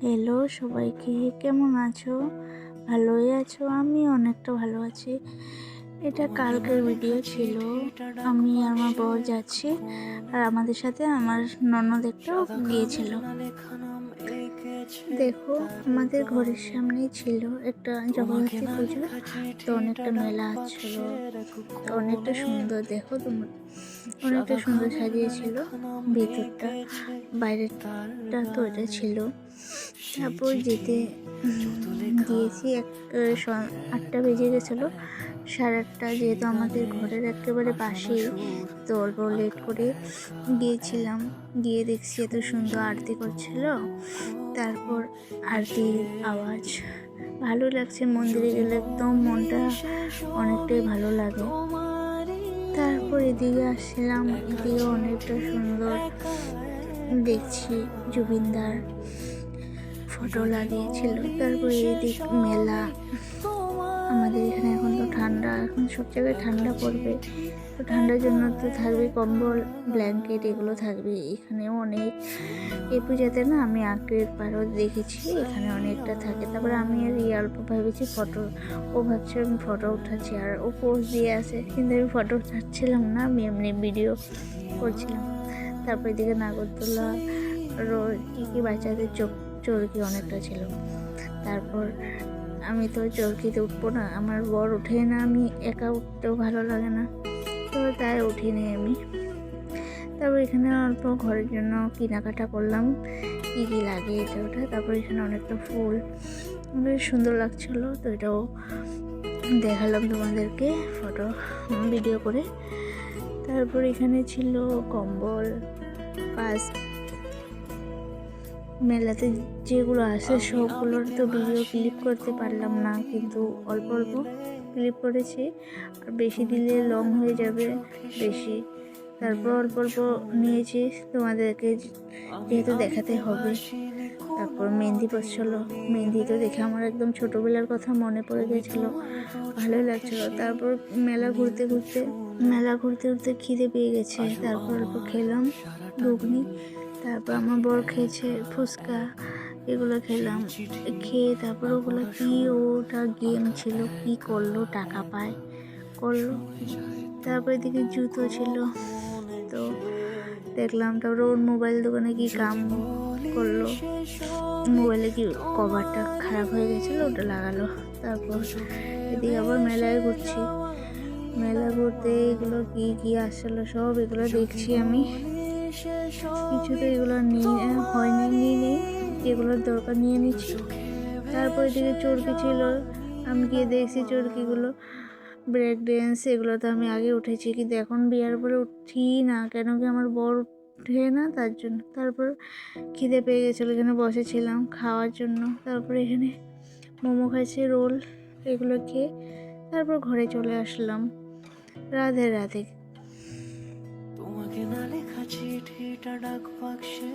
Hello সবাইকে, কেমন আছো? ভালোই আছো? আমি অনেকটা ভালো আছি। এটা কালকের ভিডিও ছিল। আমি আর আমার বর যাচ্ছি, আর আমাদের সাথে আমার ননদ একটাও গিয়েছিল। দেখো, আমাদের ঘরের সামনেই ছিল একটা জগদ্ধাত্রী পুজো, তো অনেকটা মেলা ছিল, তো অনেকটা সুন্দর। দেখো তোমার, অনেকটা সুন্দর সাজিয়েছিল ভেতরটা, বাইরেটা তো এটা ছিল। তারপর যেতে গিয়েছি 8টা বেজে গেছিলো, 8:30, যেহেতু আমাদের ঘরের একেবারে পাশেই, তো অল্প লেট করে গিয়েছিলাম। গিয়ে দেখছি এত সুন্দর আরতি করছিল। তারপর আরতির আওয়াজ ভালো লাগছে, মন্দিরে গেলে একদম মনটা অনেকটাই ভালো লাগে। তারপর এদিকে আসছিলাম, এদিকে অনেকটা সুন্দর দেখছি, জুবিনদার ফটো লাগিয়েছিল। তারপর এদিক মেলা, আমাদের এখানে এখন তো ঠান্ডা, এখন সব জায়গায় ঠান্ডা পড়বে, তো ঠান্ডার জন্য তো থাকবে কম্বল, ব্ল্যাঙ্কেট, এগুলো থাকবে। এখানেও অনেক, এই পুজোতে না আমি আগের বারও দেখেছি এখানে অনেকটা থাকে। তারপরে আমি আর অল্প ভেবেছি ফটো, ও ভাবছে আমি ফটো উঠাচ্ছি, আর ও পোজ দিয়ে আছে, কিন্তু আমি ফটো উঠাচ্ছিলাম না, আমি এমনি ভিডিও করছিলাম। তারপর এদিকে নাগরদোলা, কি বাচ্চাদের চরকি অনেকটা ছিল। তারপর আমি তো চরকিতে উঠবো না, আমার বর উঠে না, আমি একা উঠতেও ভালো লাগে না, তো তাই উঠিনি আমি। তারপর এখানে অল্প ঘরের জন্য কেনাকাটা করলাম, কী কী লাগে এটা ওটা। তারপর এখানে অনেকটা ফুল, বেশ সুন্দর লাগছিলো, তো এটাও দেখালাম তোমাদেরকে ফটো ভিডিও করে। তারপর এখানে ছিল কম্বল, পাস, মেলাতে যেগুলো আসে সবগুলোর তো ভিডিও ক্লিপ করতে পারলাম না, কিন্তু অল্প অল্প ক্লিপ করেছি, আর বেশি দিলে লং হয়ে যাবে বেশি। তারপর অল্প অল্প নিয়েছি তোমাদেরকে, যেহেতু দেখাতে হবে। তারপর মেহেন্দি পড়ছিলো, মেহেন্দি তো দেখে আমার একদম ছোটোবেলার কথা মনে পড়ে গেছিলো, ভালোই লাগছিলো। তারপর মেলা ঘুরতে ঘুরতে খিদে পেয়ে গেছে, তারপর অল্প খেলাম ঘুগনি। তারপর আমার বর খেয়েছে ফুচকা, এগুলো খেলাম। খেয়ে তারপর ওগুলো কি, ওটা গেম ছিল, কি করলো, টাকা পায় করলো। তারপর এদিকে জুতো ছিল, তো দেখলাম। তারপর ওর মোবাইল দোকানে কি কাম করলো, মোবাইলে কি কভারটা খারাপ হয়ে গেছিলো, ওটা লাগালো। তারপর এদিকে আবার মেলায় ঘুরছি, মেলা ঘুরতে এগুলো কি কি আসলো সব এগুলো দেখছি আমি। কিছু তো এগুলো নিয়ে নেই, যেগুলোর দরকার নিয়ে নিচ্ছি। তারপর এদিকে চরকি ছিল, আমি গিয়ে দেখছি চরকিগুলো, ব্রেক ড্যান্স, এগুলো তো আমি আগে উঠেছি, কিন্তু এখন বিয়ার পরে উঠি না, কেন কি আমার বর উঠে না, তার জন্য। তারপর খিদে পেয়ে গেছিলো, এখানে বসেছিলাম খাওয়ার জন্য। তারপর এখানে মোমো খাইছি, রোল, এগুলো খেয়ে তারপর ঘরে চলে আসলাম। রাধে রাধে। তোমাকে না লেখা চিঠিটা ডাক বাক্সে